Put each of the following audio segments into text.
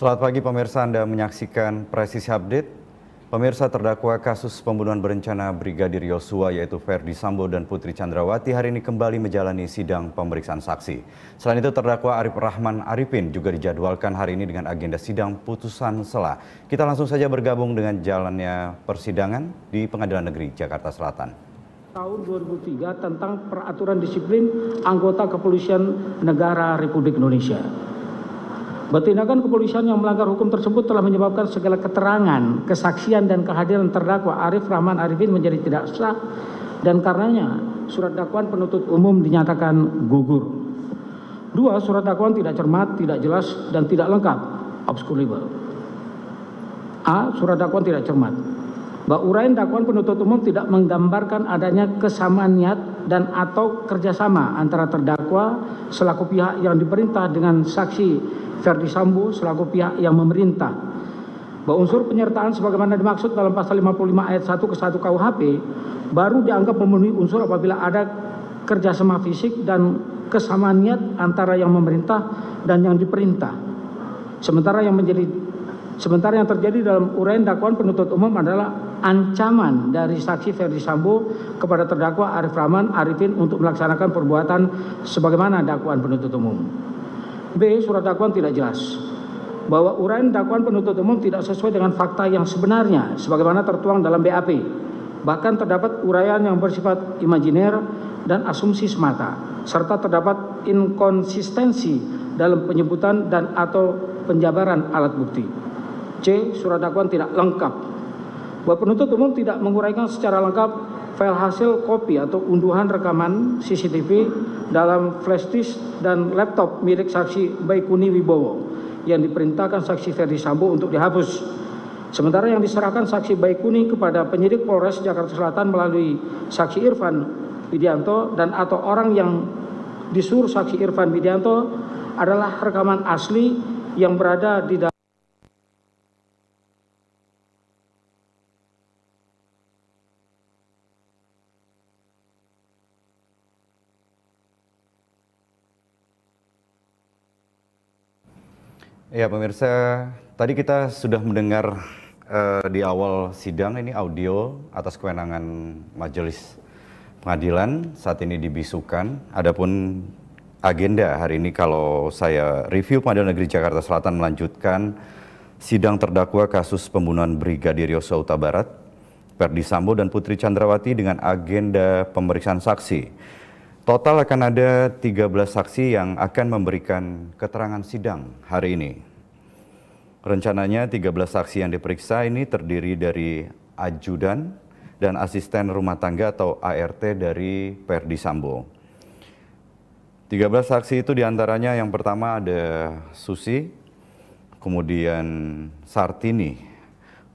Selamat pagi pemirsa, Anda menyaksikan Presisi Update. Pemirsa, terdakwa kasus pembunuhan berencana Brigadir Yosua yaitu Ferdy Sambo dan Putri Chandrawati hari ini kembali menjalani sidang pemeriksaan saksi. Selain itu terdakwa Arif Rahman Arifin juga dijadwalkan hari ini dengan agenda sidang putusan sela. Kita langsung saja bergabung dengan jalannya persidangan di Pengadilan Negeri Jakarta Selatan. Tahun 2003 tentang peraturan disiplin anggota Kepolisian Negara Republik Indonesia. Tindakan kepolisian yang melanggar hukum tersebut telah menyebabkan segala keterangan, kesaksian dan kehadiran terdakwa Arif Rahman Arifin menjadi tidak sah dan karenanya surat dakwaan penuntut umum dinyatakan gugur. 2. Surat dakwaan tidak cermat, tidak jelas dan tidak lengkap, obscurable. A. Surat dakwaan tidak cermat. Uraian dakwaan penuntut umum tidak menggambarkan adanya kesamaan niat dan atau kerjasama antara terdakwa selaku pihak yang diperintah dengan saksi Ferdy Sambo selaku pihak yang memerintah. Unsur penyertaan sebagaimana dimaksud dalam pasal 55 ayat 1 ke 1 KUHP baru dianggap memenuhi unsur apabila ada kerjasama fisik dan kesamaan niat antara yang memerintah dan yang diperintah. Sementara yang terjadi dalam uraian dakwaan penuntut umum adalah ancaman dari saksi Ferdy Sambo kepada terdakwa Arif Rahman Arifin untuk melaksanakan perbuatan sebagaimana dakwaan penuntut umum. B. Surat dakwaan tidak jelas. Uraian dakwaan penuntut umum tidak sesuai dengan fakta yang sebenarnya sebagaimana tertuang dalam BAP. Bahkan terdapat uraian yang bersifat imajiner dan asumsi semata, serta terdapat inkonsistensi dalam penyebutan dan atau penjabaran alat bukti. C. Surat dakwaan tidak lengkap. Penuntut umum tidak menguraikan secara lengkap file hasil kopi atau unduhan rekaman CCTV dalam flash disk dan laptop milik saksi Baikuni Wibowo yang diperintahkan saksi Ferdy Sambo untuk dihapus. Sementara yang diserahkan saksi Baikuni kepada penyidik Polres Jakarta Selatan melalui saksi Irfan Widianto dan atau orang yang disuruh saksi Irfan Widianto adalah rekaman asli yang berada di dalam Ya pemirsa, tadi kita sudah mendengar di awal sidang ini audio atas kewenangan majelis pengadilan saat ini dibisukan. Adapun agenda hari ini kalau saya review Pengadilan Negeri Jakarta Selatan melanjutkan sidang terdakwa kasus pembunuhan Brigadir Yosua Huta Barat, Ferdy Sambo dan Putri Chandrawati dengan agenda pemeriksaan saksi. Total akan ada 13 saksi yang akan memberikan keterangan sidang hari ini. Rencananya 13 saksi yang diperiksa ini terdiri dari ajudan dan asisten rumah tangga atau ART dari Ferdy Sambo. 13 saksi itu diantaranya yang pertama ada Susi, kemudian Sartini,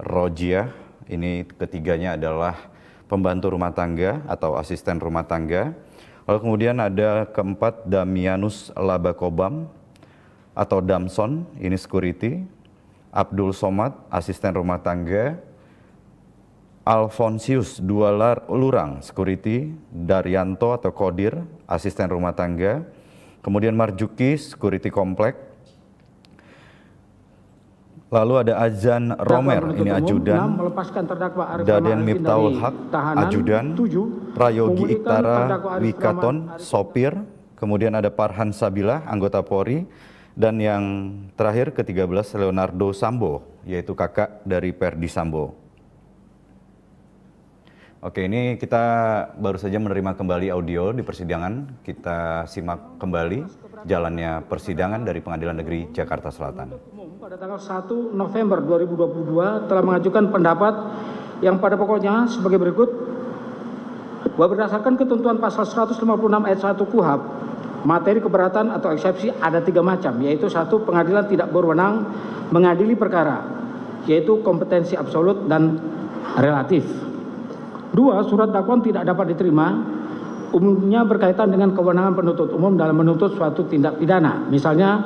Rojiah, ini ketiganya adalah pembantu rumah tangga atau asisten rumah tangga. Lalu kemudian ada keempat Damianus Labakobam atau Damson, ini security. Abdul Somad, asisten rumah tangga. Alfonsius Dualar Lurang, security. Daryanto atau Kodir, asisten rumah tangga. Kemudian Marjuki, security komplek. Lalu ada Azan Romer, ini ajudan. Daden Miftahul Haq, ajudan. Prayogi Iktara Wikaton, sopir. Kemudian ada Farhan Sabila, anggota Polri. Dan yang terakhir ke-13 Leonardo Sambo, yaitu kakak dari Ferdy Sambo. Oke, ini kita baru saja menerima kembali audio di persidangan. Kita simak kembali jalannya persidangan dari Pengadilan Negeri Jakarta Selatan. Pada tanggal 1 November 2022 telah mengajukan pendapat yang pada pokoknya sebagai berikut. Bahwa berdasarkan ketentuan pasal 156 ayat 1 KUHP, materi keberatan atau eksepsi ada 3 macam, yaitu 1. Pengadilan tidak berwenang mengadili perkara, yaitu kompetensi absolut dan relatif. 2. Surat dakwaan tidak dapat diterima, umumnya berkaitan dengan kewenangan penuntut umum dalam menuntut suatu tindak pidana. Misalnya,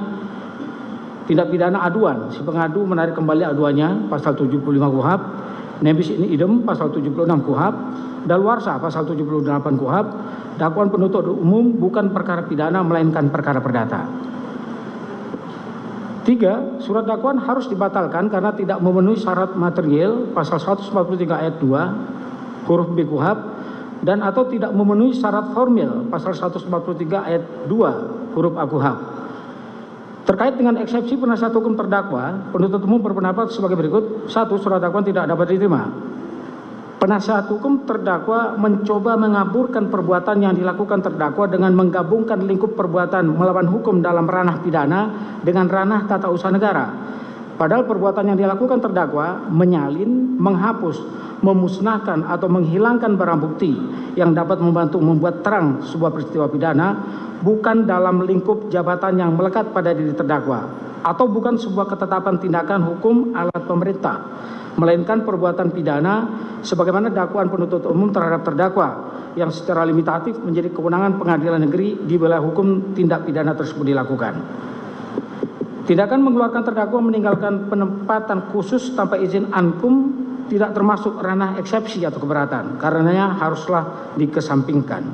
tindak pidana aduan, si pengadu menarik kembali aduannya, pasal 75 KUHP, nebis in idem, pasal 76 KUHP, daluarsa, pasal 78 KUHP, dakwaan penuntut umum bukan perkara pidana, melainkan perkara perdata. 3. Surat dakwaan harus dibatalkan karena tidak memenuhi syarat material pasal 143 ayat 2 huruf B KUHP dan atau tidak memenuhi syarat formil pasal 143 ayat 2 huruf A KUHP. Terkait dengan eksepsi penasihat hukum terdakwa, penuntut umum berpendapat sebagai berikut. 1. Surat dakwaan tidak dapat diterima. Penasihat hukum terdakwa mencoba mengaburkan perbuatan yang dilakukan terdakwa dengan menggabungkan lingkup perbuatan melawan hukum dalam ranah pidana dengan ranah tata usaha negara. Padahal perbuatan yang dilakukan terdakwa menyalin, menghapus, memusnahkan atau menghilangkan barang bukti yang dapat membantu membuat terang sebuah peristiwa pidana bukan dalam lingkup jabatan yang melekat pada diri terdakwa atau bukan sebuah ketetapan tindakan hukum alat pemerintah, melainkan perbuatan pidana sebagaimana dakwaan penuntut umum terhadap terdakwa yang secara limitatif menjadi kewenangan pengadilan negeri di wilayah hukum tindak pidana tersebut dilakukan. Tindakan mengeluarkan terdakwa meninggalkan penempatan khusus tanpa izin ankum tidak termasuk ranah eksepsi atau keberatan, karenanya haruslah dikesampingkan.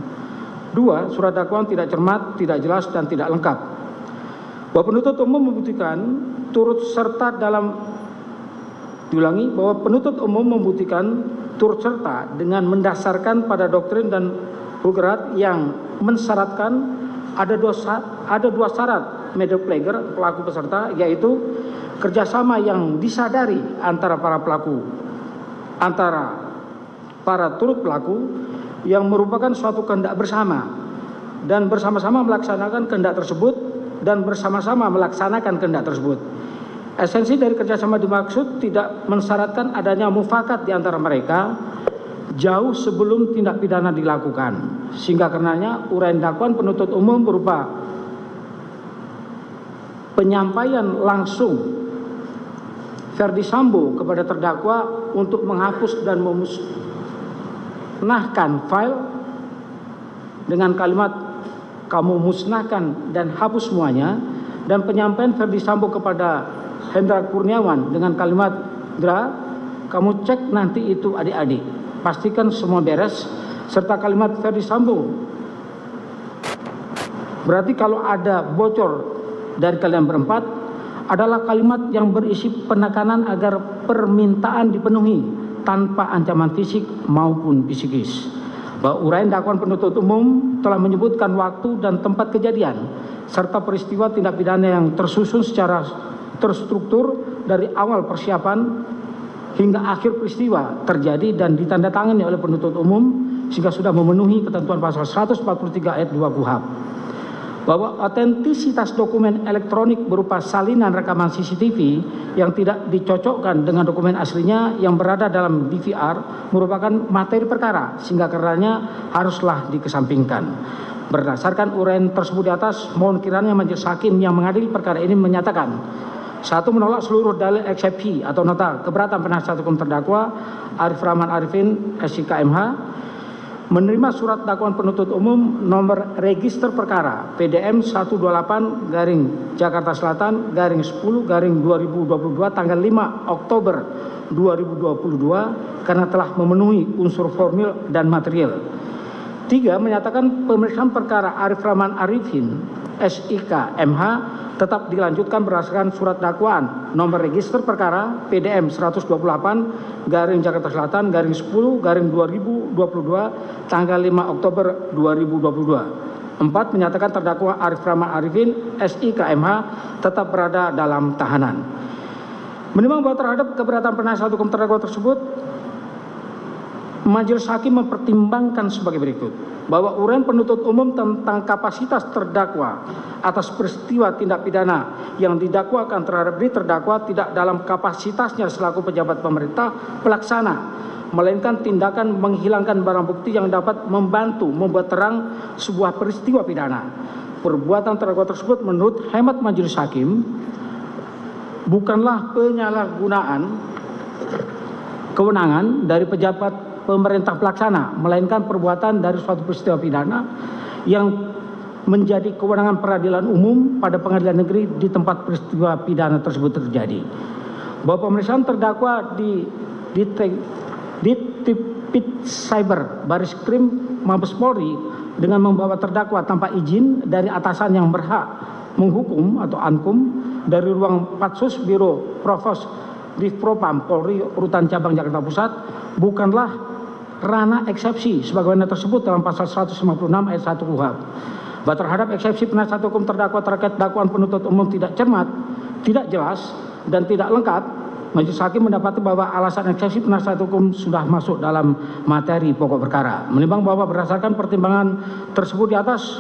2. Surat dakwaan tidak cermat, tidak jelas, dan tidak lengkap. Bahwa penuntut umum membuktikan turut serta dalam bahwa penuntut umum membuktikan turut serta dengan mendasarkan pada doktrin dan hukum yang mensyaratkan ada dua syarat major player pelaku peserta, yaitu kerjasama yang disadari antara para turut pelaku yang merupakan suatu kehendak bersama dan bersama-sama melaksanakan kehendak tersebut dan bersama-sama melaksanakan kehendak tersebut. Esensi dari kerjasama dimaksud tidak mensyaratkan adanya mufakat di antara mereka jauh sebelum tindak pidana dilakukan, sehingga karenanya uraian dakwaan penuntut umum berupa penyampaian langsung Ferdi Sambo kepada terdakwa untuk menghapus dan memusnahkan file dengan kalimat kamu musnahkan dan hapus semuanya, dan penyampaian Ferdi Sambo kepada Hendra Kurniawan dengan kalimat Dra, kamu cek nanti itu adik-adik, pastikan semua beres, serta kalimat Ferdi Sambo. Berarti kalau ada bocor dari kalian berempat adalah kalimat yang berisi penekanan agar permintaan dipenuhi tanpa ancaman fisik maupun psikis. Bahwa uraian dakwaan penuntut umum telah menyebutkan waktu dan tempat kejadian serta peristiwa tindak pidana yang tersusun secara terstruktur dari awal persiapan hingga akhir peristiwa terjadi dan ditandatangani oleh penuntut umum sehingga sudah memenuhi ketentuan pasal 143 ayat 2 KUHP. Bahwa otentisitas dokumen elektronik berupa salinan rekaman CCTV yang tidak dicocokkan dengan dokumen aslinya yang berada dalam DVR merupakan materi perkara sehingga karenanya haruslah dikesampingkan. Berdasarkan uraian tersebut di atas, mohon kiranya majelis hakim yang mengadili perkara ini menyatakan: 1. Menolak seluruh dalil eksepsi atau nota keberatan penasihat hukum terdakwa Arif Rahman Arifin SIK MH, menerima surat dakwaan penuntut umum nomor register perkara PDM 128 Jakarta Selatan 10 2022 tanggal 5 Oktober 2022 karena telah memenuhi unsur formil dan material. 3. Menyatakan pemeriksaan perkara Arif Rahman Arifin SIK MH tetap dilanjutkan berdasarkan surat dakwaan nomor register perkara PDM 128 Jakarta Selatan 10 2022 tanggal 5 Oktober 2022. 4. Menyatakan terdakwa Arif Rahman Arifin SIK MH tetap berada dalam tahanan. Menimbang bahwa terhadap keberatan penasihat hukum terdakwa tersebut, majelis hakim mempertimbangkan sebagai berikut: bahwa uraian penuntut umum tentang kapasitas terdakwa atas peristiwa tindak pidana yang didakwakan terhadap diri terdakwa tidak dalam kapasitasnya selaku pejabat pemerintah pelaksana, melainkan tindakan menghilangkan barang bukti yang dapat membantu membuat terang sebuah peristiwa pidana. Perbuatan terdakwa tersebut menurut hemat majelis hakim bukanlah penyalahgunaan kewenangan dari pejabat pemerintah pelaksana, melainkan perbuatan dari suatu peristiwa pidana yang menjadi kewenangan peradilan umum pada pengadilan negeri di tempat peristiwa pidana tersebut terjadi. Bahwa pemeriksaan terdakwa di Tipit Cyber Baris Krim Mabes Polri dengan membawa terdakwa tanpa izin dari atasan yang berhak menghukum atau ankum dari ruang Patsus Biro Provos Divpropam Polri Rutan Cabang Jakarta Pusat bukanlah ranah eksepsi sebagaimana tersebut dalam pasal 156 ayat 1 KUHP. Bahwa terhadap eksepsi penasihat hukum terdakwa terkait dakwaan penuntut umum tidak cermat, tidak jelas, dan tidak lengkap, Majelis Hakim mendapati bahwa alasan eksepsi penasihat hukum sudah masuk dalam materi pokok perkara. Menimbang bahwa berdasarkan pertimbangan tersebut di atas,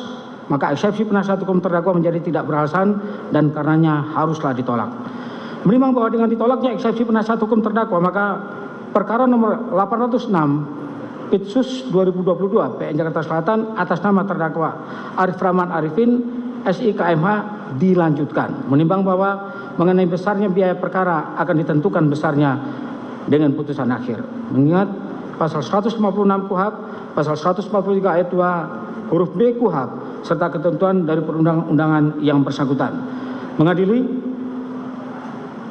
maka eksepsi penasihat hukum terdakwa menjadi tidak beralasan dan karenanya haruslah ditolak. Menimbang bahwa dengan ditolaknya eksepsi penasihat hukum terdakwa, maka perkara nomor 806 Pitsus 2022 PN Jakarta Selatan atas nama terdakwa Arif Rahman Arifin SIKMH dilanjutkan. Menimbang bahwa mengenai besarnya biaya perkara akan ditentukan besarnya dengan putusan akhir. Mengingat pasal 156 KUHP, pasal 143 ayat 2 huruf B KUHP serta ketentuan dari perundang-undangan yang bersangkutan. Mengadili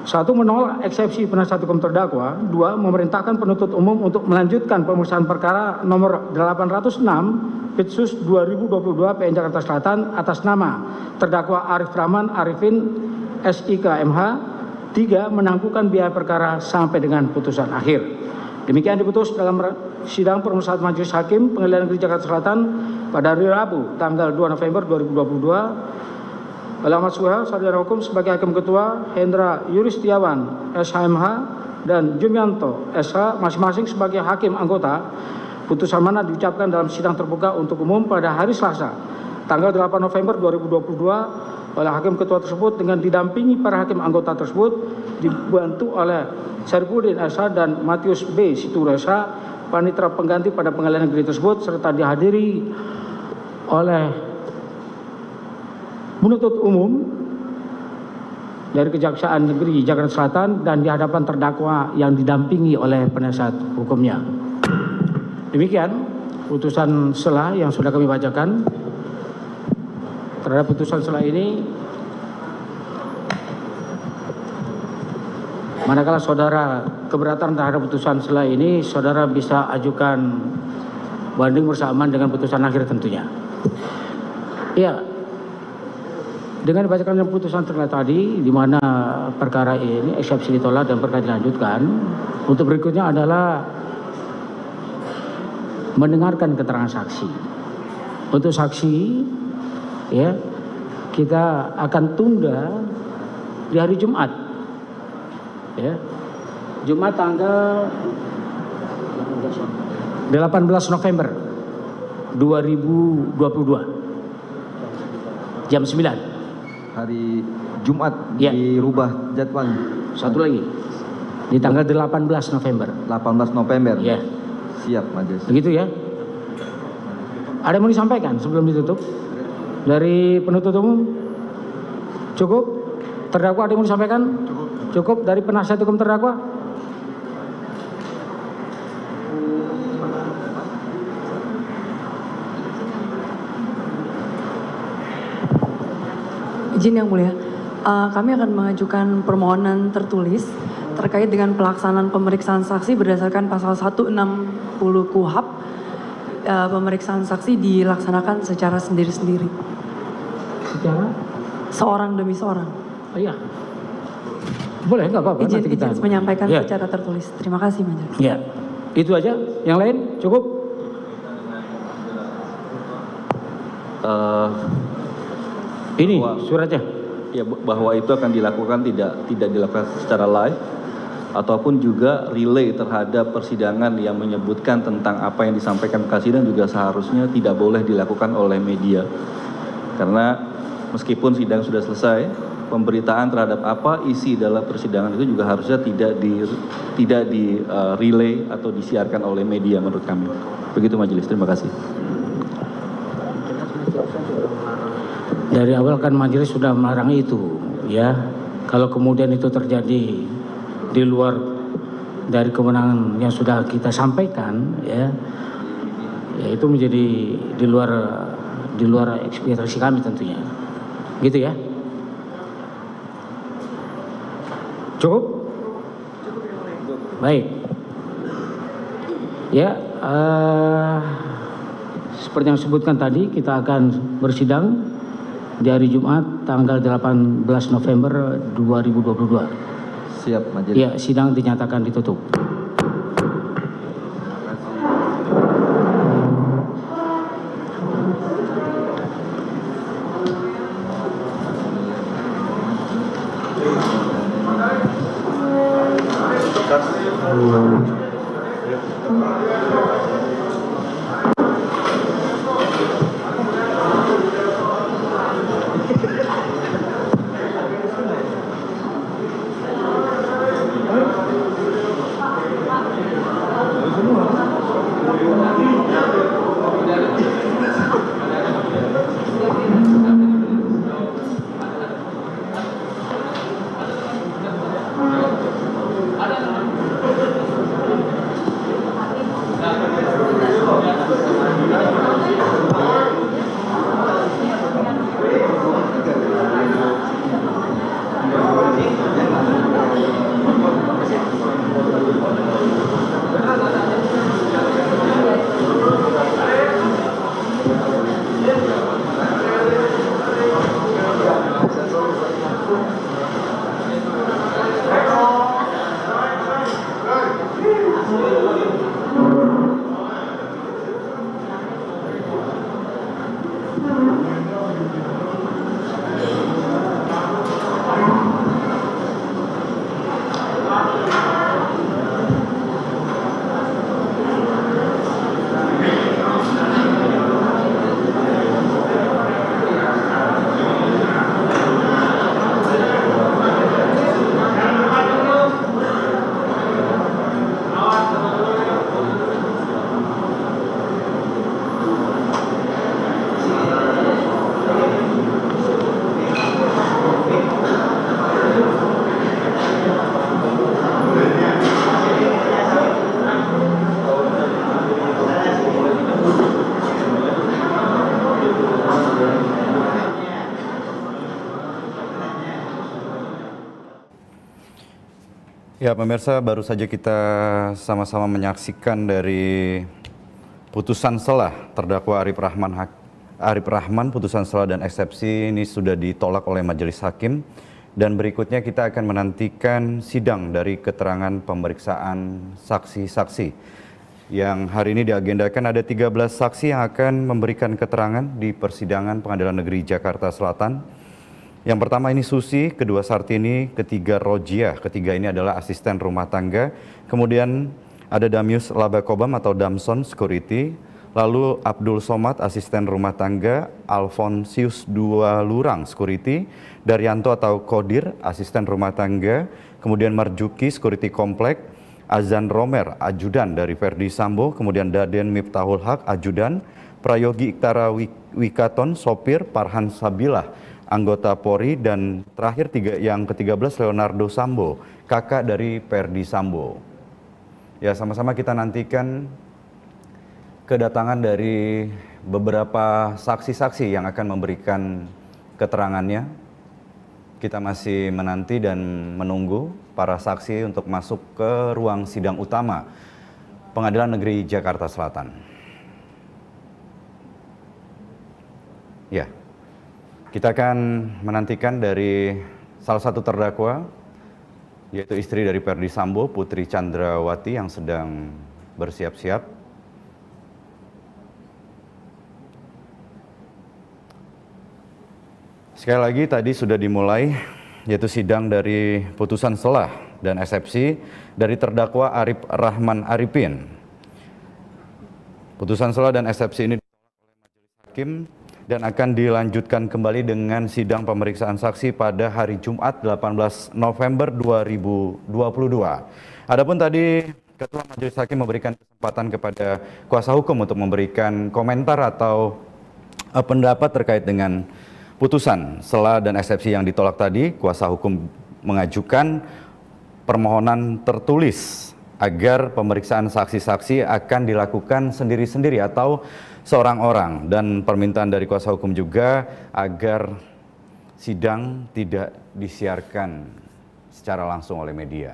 1. Menolak eksepsi penasihat hukum terdakwa. 2. Memerintahkan penuntut umum untuk melanjutkan pemeriksaan perkara nomor 806 Pitsus 2022 PN Jakarta Selatan atas nama terdakwa Arif Rahman Arifin SIKMH. 3. Menangguhkan biaya perkara sampai dengan putusan akhir. Demikian diputus dalam sidang permusahan Majelis Hakim Pengadilan Negeri Jakarta Selatan pada hari Rabu tanggal 2 November 2022. Oleh Ahmad Suhail, Sarjana Hukum sebagai Hakim Ketua, Hendra Yuristiawan SHMH dan Jumianto SH masing-masing sebagai Hakim Anggota. Putusan mana diucapkan dalam sidang terbuka untuk umum pada hari Selasa tanggal 8 November 2022 oleh Hakim Ketua tersebut dengan didampingi para Hakim Anggota tersebut, dibantu oleh Syarifudin SH dan Matius B. Situro SH, panitera pengganti pada Pengadilan Negeri tersebut, serta dihadiri oleh penuntut umum dari Kejaksaan Negeri Jakarta Selatan dan di hadapan terdakwa yang didampingi oleh penasihat hukumnya. Demikian putusan sela yang sudah kami bacakan. Terhadap putusan sela ini, manakala saudara keberatan terhadap putusan sela ini, saudara bisa ajukan banding bersamaan dengan putusan akhir tentunya. Ya. Dengan dibacakan putusan tadi, di mana perkara ini eksepsi ditolak dan perkara dilanjutkan, untuk berikutnya adalah mendengarkan keterangan saksi. Untuk saksi, ya, kita akan tunda di hari Jumat, ya, Jumat tanggal 18 November 2022, jam 9. Hari Jumat ya. Dirubah jadwal. Satu lagi di tanggal 18 November. 18 November. Ya. Siap, Majelis. Begitu ya. Ada yang mau disampaikan sebelum ditutup dari penuntut umum? Cukup? Terdakwa ada yang mau disampaikan? Cukup dari penasihat hukum terdakwa? Izin yang mulia, kami akan mengajukan permohonan tertulis terkait dengan pelaksanaan pemeriksaan saksi berdasarkan pasal 160 KUHP. Pemeriksaan saksi dilaksanakan secara sendiri-sendiri. Secara? Seorang demi seorang. Oh, iya. Boleh, nggak apa-apa. Izin menyampaikan ya. Secara tertulis. Terima kasih, Majelis. Ya, itu aja. Yang lain cukup? Ini suratnya. Ya, bahwa itu akan dilakukan tidak dilakukan secara live ataupun juga relay terhadap persidangan yang menyebutkan tentang apa yang disampaikan Kasih dan juga seharusnya tidak boleh dilakukan oleh media. Karena meskipun sidang sudah selesai, pemberitaan terhadap apa isi dalam persidangan itu juga harusnya tidak di relay atau disiarkan oleh media menurut kami. Begitu Majelis, terima kasih. Dari awal kan majelis sudah melarang itu, ya. Kalau kemudian itu terjadi di luar dari kewenangan yang sudah kita sampaikan, ya itu menjadi di luar ekspektasi kami tentunya, gitu ya. Cukup? Baik. Ya, seperti yang disebutkan tadi, kita akan bersidang di hari Jumat tanggal 18 November 2022. Siap majelis. Ya, sidang dinyatakan ditutup. Ya, pemirsa, baru saja kita sama-sama menyaksikan dari putusan selah terdakwa Arif Rahman, putusan selah dan eksepsi ini sudah ditolak oleh majelis hakim. Dan berikutnya kita akan menantikan sidang dari keterangan pemeriksaan saksi-saksi. Yang hari ini diagendakan ada 13 saksi yang akan memberikan keterangan di persidangan Pengadilan Negeri Jakarta Selatan. Yang pertama ini Susi, kedua Sartini, ketiga Rojiah, ketiga ini adalah asisten rumah tangga. Kemudian ada Damius Labakobam atau Damson Security, lalu Abdul Somad asisten rumah tangga, Alfonsius Dua Lurang Security, Daryanto atau Kodir asisten rumah tangga, kemudian Marjuki Security Komplek, Azan Romer ajudan dari Verdi Sambo, kemudian Daden Miftahul Haq ajudan, Prayogi Iktara Wikaton sopir, Parhan Sabilah anggota Polri, dan terakhir yang ke-13 Leonardo Sambo, kakak dari Verdi Sambo. Ya, sama-sama kita nantikan kedatangan dari beberapa saksi-saksi yang akan memberikan keterangannya. Kita masih menanti dan menunggu para saksi untuk masuk ke ruang sidang utama Pengadilan Negeri Jakarta Selatan. Ya. Kita akan menantikan dari salah satu terdakwa, yaitu istri dari Verdi Sambo, Putri Chandrawati yang sedang bersiap-siap. Sekali lagi tadi sudah dimulai, yaitu sidang dari putusan selah dan eksepsi dari terdakwa Arif Rahman Arifin. Putusan selah dan eksepsi ini ditolak oleh majelis hakim dan akan dilanjutkan kembali dengan sidang pemeriksaan saksi pada hari Jumat 18 November 2022. Adapun tadi Ketua Majelis Hakim memberikan kesempatan kepada kuasa hukum untuk memberikan komentar atau pendapat terkait dengan putusan selah dan eksepsi yang ditolak tadi. Kuasa hukum mengajukan permohonan tertulis agar pemeriksaan saksi-saksi akan dilakukan sendiri-sendiri atau seorang orang, dan permintaan dari kuasa hukum juga agar sidang tidak disiarkan secara langsung oleh media.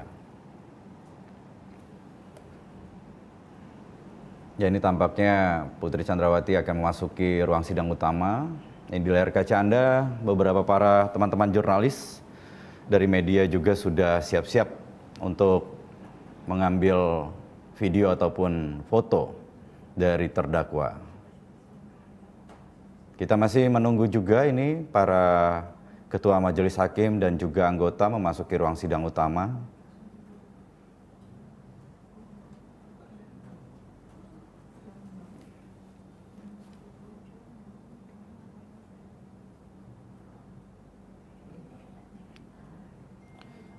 Ya, ini tampaknya Putri Chandrawati akan memasuki ruang sidang utama. Ini di layar kaca Anda, beberapa para teman-teman jurnalis dari media juga sudah siap-siap untuk mengambil video ataupun foto dari terdakwa. Kita masih menunggu juga ini para ketua majelis hakim dan juga anggota memasuki ruang sidang utama.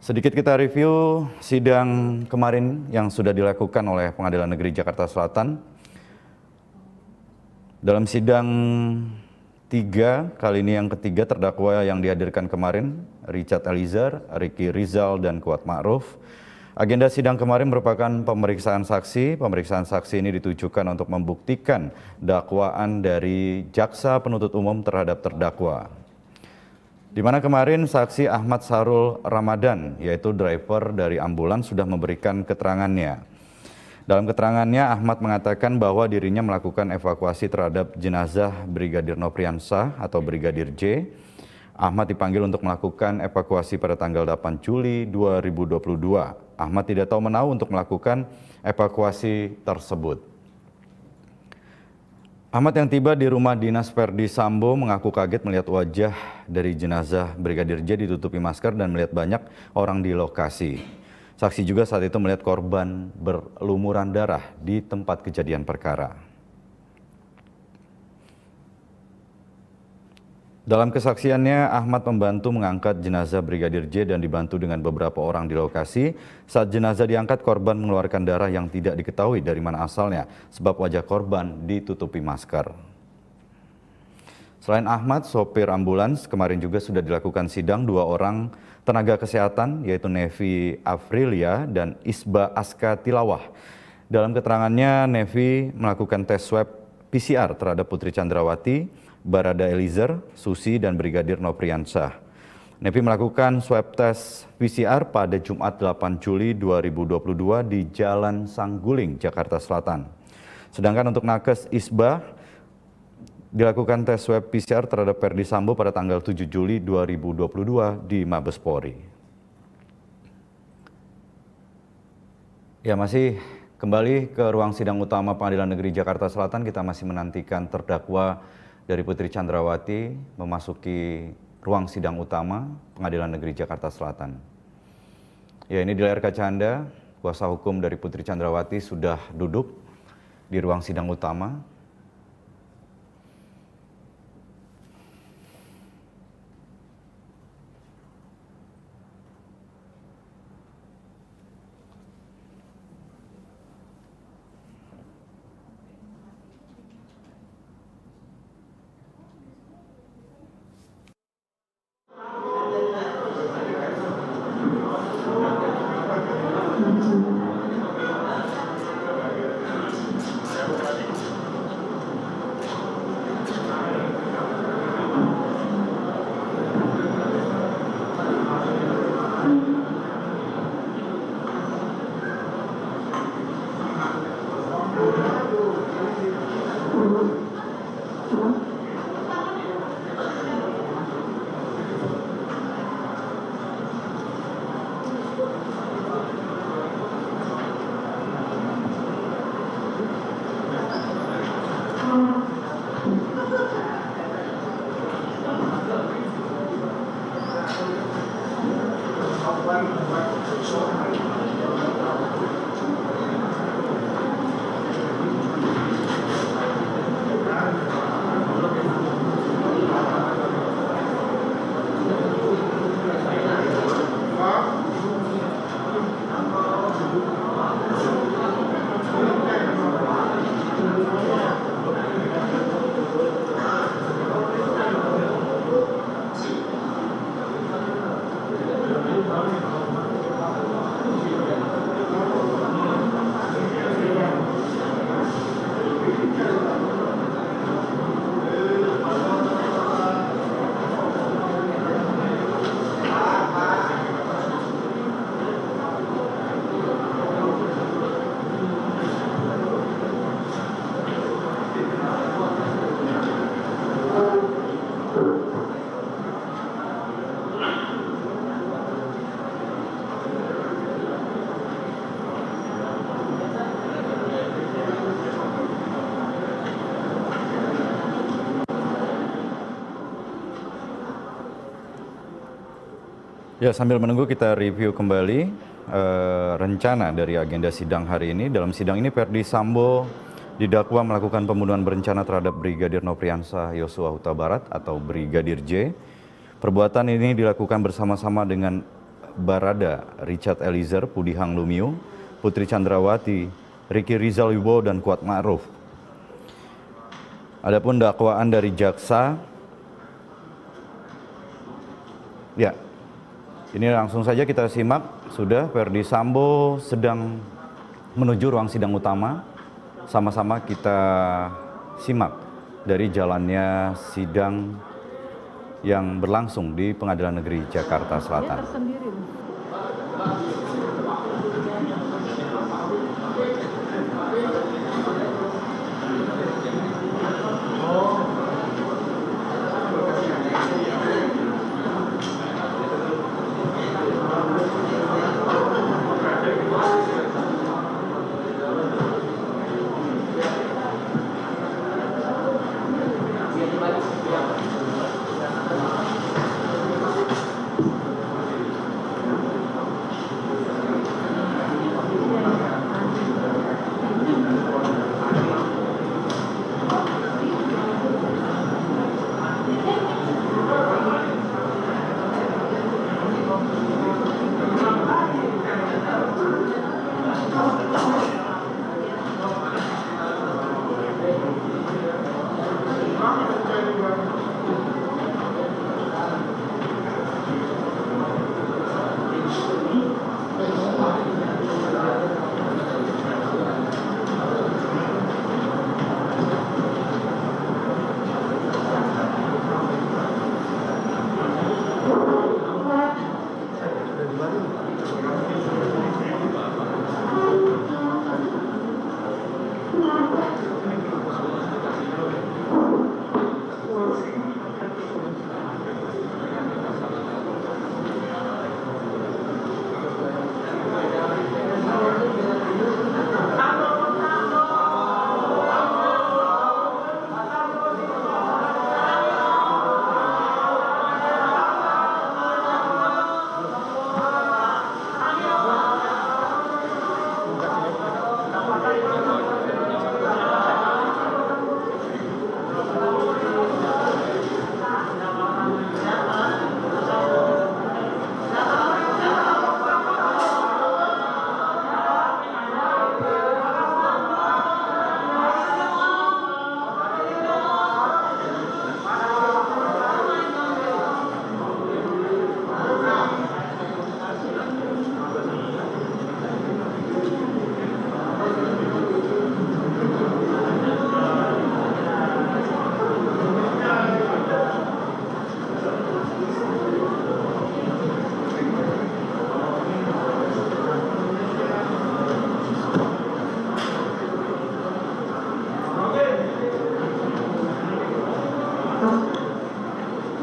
Sedikit kita review sidang kemarin yang sudah dilakukan oleh Pengadilan Negeri Jakarta Selatan. Dalam sidang 3, kali ini yang ketiga, terdakwa yang dihadirkan kemarin, Richard Eliezer, Ricky Rizal, dan Kuat Ma'ruf. Agenda sidang kemarin merupakan pemeriksaan saksi. Pemeriksaan saksi ini ditujukan untuk membuktikan dakwaan dari jaksa penuntut umum terhadap terdakwa. Di mana kemarin saksi Ahmad Sarul Ramadan, yaitu driver dari ambulans, sudah memberikan keterangannya. Dalam keterangannya, Ahmad mengatakan bahwa dirinya melakukan evakuasi terhadap jenazah Brigadir Nopriansah atau Brigadir J. Ahmad dipanggil untuk melakukan evakuasi pada tanggal 8 Juli 2022. Ahmad tidak tahu menahu untuk melakukan evakuasi tersebut. Ahmad yang tiba di rumah dinas Verdi Sambo mengaku kaget melihat wajah dari jenazah Brigadir J ditutupi masker dan melihat banyak orang di lokasi. Saksi juga saat itu melihat korban berlumuran darah di tempat kejadian perkara. Dalam kesaksiannya, Ahmad membantu mengangkat jenazah Brigadir J dan dibantu dengan beberapa orang di lokasi. Saat jenazah diangkat, korban mengeluarkan darah yang tidak diketahui dari mana asalnya, sebab wajah korban ditutupi masker. Selain Ahmad, sopir ambulans, kemarin juga sudah dilakukan sidang 2 orang tenaga kesehatan, yaitu Nevi Afrilia dan Isba Aska Tilawah. Dalam keterangannya, Nevi melakukan tes swab PCR terhadap Putri Chandrawati, Barada Eliezer, Susi, dan Brigadir Nopriansah. Nevi melakukan swab tes PCR pada Jumat 8 Juli 2022 di Jalan Sangguling, Jakarta Selatan. Sedangkan untuk nakes Isba, dilakukan tes swab PCR terhadap Verdi Sambo pada tanggal 7 Juli 2022 di Mabes Polri. Ya, masih kembali ke ruang sidang utama Pengadilan Negeri Jakarta Selatan. Kita masih menantikan terdakwa dari Putri Chandrawati memasuki ruang sidang utama Pengadilan Negeri Jakarta Selatan. Ya, ini di layar kaca Anda, kuasa hukum dari Putri Chandrawati sudah duduk di ruang sidang utama. Ya, sambil menunggu kita review kembali rencana dari agenda sidang hari ini. Dalam sidang ini Verdi Sambo didakwa melakukan pembunuhan berencana terhadap Brigadir Nopriansah Yosua Huta Barat atau Brigadir J. Perbuatan ini dilakukan bersama-sama dengan Barada Richard Eliezer, Pudihang Lumiu, Putri Chandrawati, Ricky Rizal Wibowo, dan Kuat Ma'ruf. Adapun dakwaan dari jaksa, ya, ini langsung saja kita simak. Sudah, Verdi Sambo sedang menuju ruang sidang utama. Sama-sama kita simak dari jalannya sidang yang berlangsung di Pengadilan Negeri Jakarta Selatan.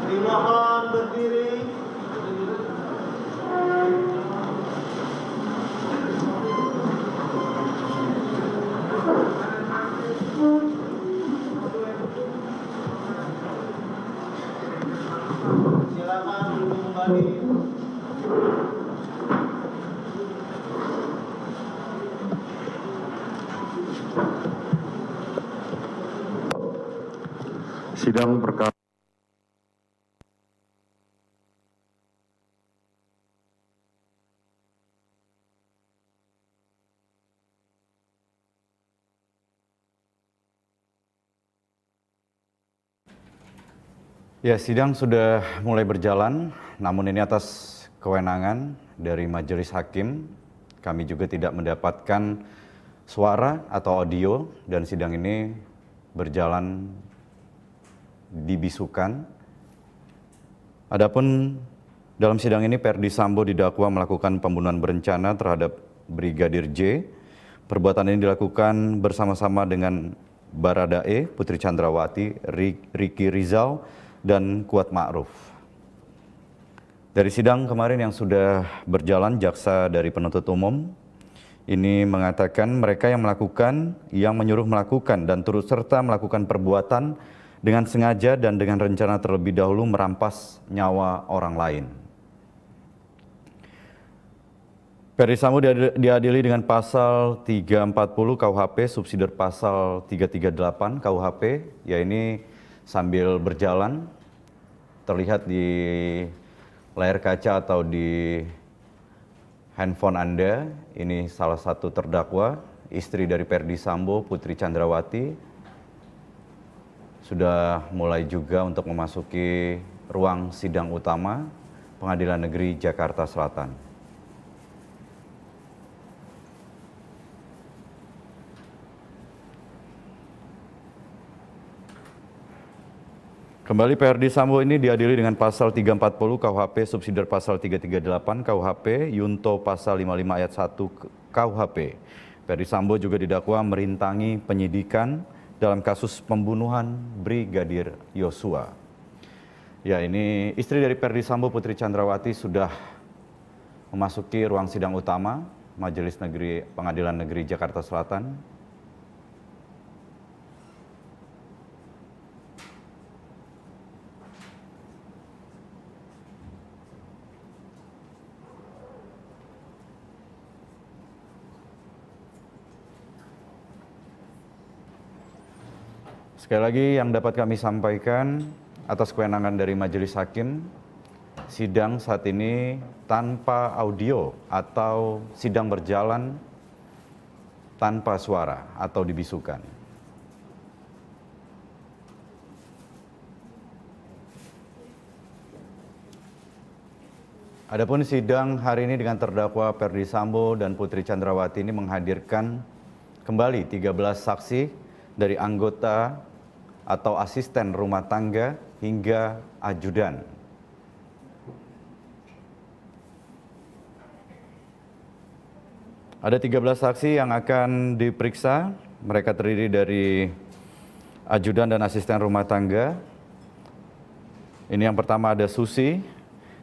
Dimohon berdiri. Silakan duduk kembali. Sidang perkara Ya, sidang sudah mulai berjalan, namun ini atas kewenangan dari majelis hakim. Kami juga tidak mendapatkan suara atau audio dan sidang ini berjalan dibisukan. Adapun dalam sidang ini Verdi Sambo didakwa melakukan pembunuhan berencana terhadap Brigadir J. Perbuatan ini dilakukan bersama-sama dengan Baradae, Putri Chandrawati, Ricky Rizal, dan Kuat Ma'ruf. Dari sidang kemarin yang sudah berjalan, jaksa dari penuntut umum ini mengatakan mereka yang menyuruh melakukan dan turut serta melakukan perbuatan dengan sengaja dan dengan rencana terlebih dahulu merampas nyawa orang lain. Ferdi Sambo diadili dengan pasal 340 KUHP, subsidiar pasal 338 KUHP, ya ini sambil berjalan, terlihat di layar kaca atau di handphone Anda, ini salah satu terdakwa, istri dari Ferdi Sambo, Putri Chandrawati, sudah mulai juga untuk memasuki ruang sidang utama Pengadilan Negeri Jakarta Selatan. Kembali Ferdi Sambo ini diadili dengan pasal 340 KUHP, subsidiar pasal 338 KUHP, Yunto pasal 55 ayat 1 KUHP. Ferdi Sambo juga didakwa merintangi penyidikan dalam kasus pembunuhan Brigadir Yosua. Ya, ini istri dari Ferdi Sambo, Putri Chandrawati, sudah memasuki ruang sidang utama Majelis Negeri Pengadilan Negeri Jakarta Selatan. Sekali lagi yang dapat kami sampaikan atas kewenangan dari Majelis Hakim, sidang saat ini tanpa audio atau sidang berjalan tanpa suara atau dibisukan. Adapun sidang hari ini dengan terdakwa Ferdi Sambo dan Putri Chandrawati ini menghadirkan kembali 13 saksi dari anggota atau asisten rumah tangga hingga ajudan. Ada 13 saksi yang akan diperiksa, mereka terdiri dari ajudan dan asisten rumah tangga. Ini yang pertama ada Susi,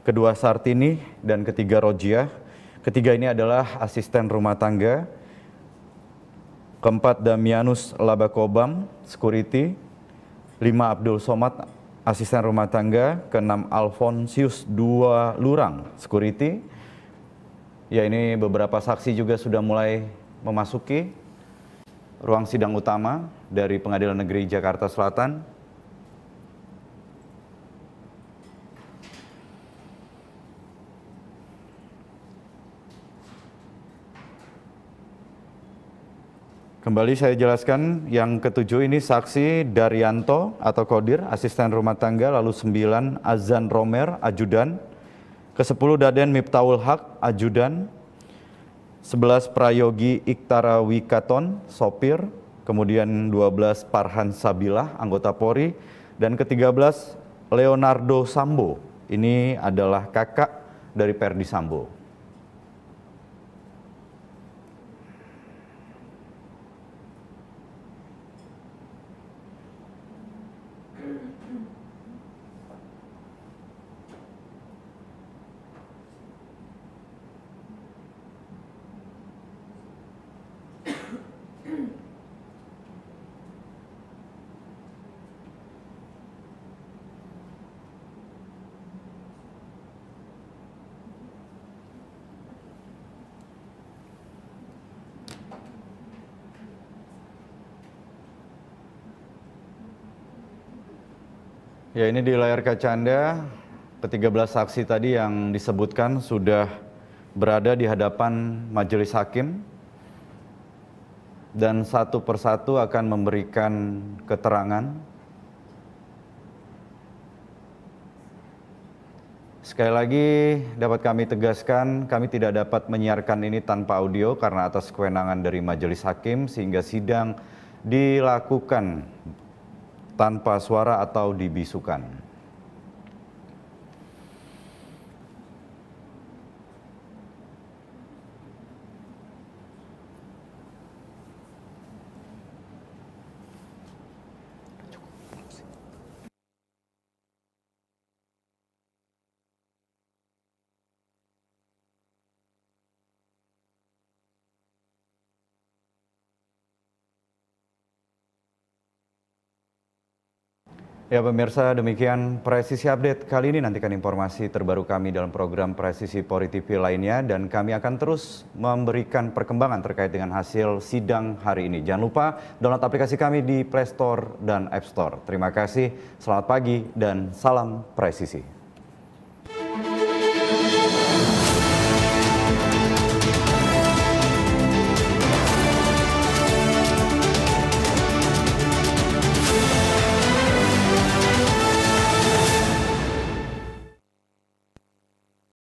kedua Sartini, dan ketiga Rojiah. Ketiga ini adalah asisten rumah tangga. Keempat Damianus Labakobam, security. 5 Abdul Somad, asisten rumah tangga. Keenam Alfonsius II Lurang, security. Ya, ini beberapa saksi juga sudah mulai memasuki ruang sidang utama dari Pengadilan Negeri Jakarta Selatan. Kembali saya jelaskan, yang ketujuh ini saksi Daryanto atau Kodir, asisten rumah tangga, lalu 9 Azan Romer, ajudan, ke-10 Daden Miftahul Haq, ajudan, 11 Prayogi Iktara Wikaton, sopir, kemudian 12 Farhan Sabilah, anggota Polri, dan ke-13 Leonardo Sambo, ini adalah kakak dari Ferdi Sambo. Ya, ini di layar kaca Anda, ke-13 saksi tadi yang disebutkan sudah berada di hadapan majelis hakim dan satu persatu akan memberikan keterangan. Sekali lagi dapat kami tegaskan, kami tidak dapat menyiarkan ini tanpa audio karena atas kewenangan dari majelis hakim sehingga sidang dilakukan tanpa suara atau dibisukan. Ya pemirsa, demikian Presisi Update kali ini. Nantikan informasi terbaru kami dalam program Presisi Polri TV lainnya, dan kami akan terus memberikan perkembangan terkait dengan hasil sidang hari ini. Jangan lupa download aplikasi kami di Play Store dan App Store. Terima kasih, selamat pagi dan salam presisi.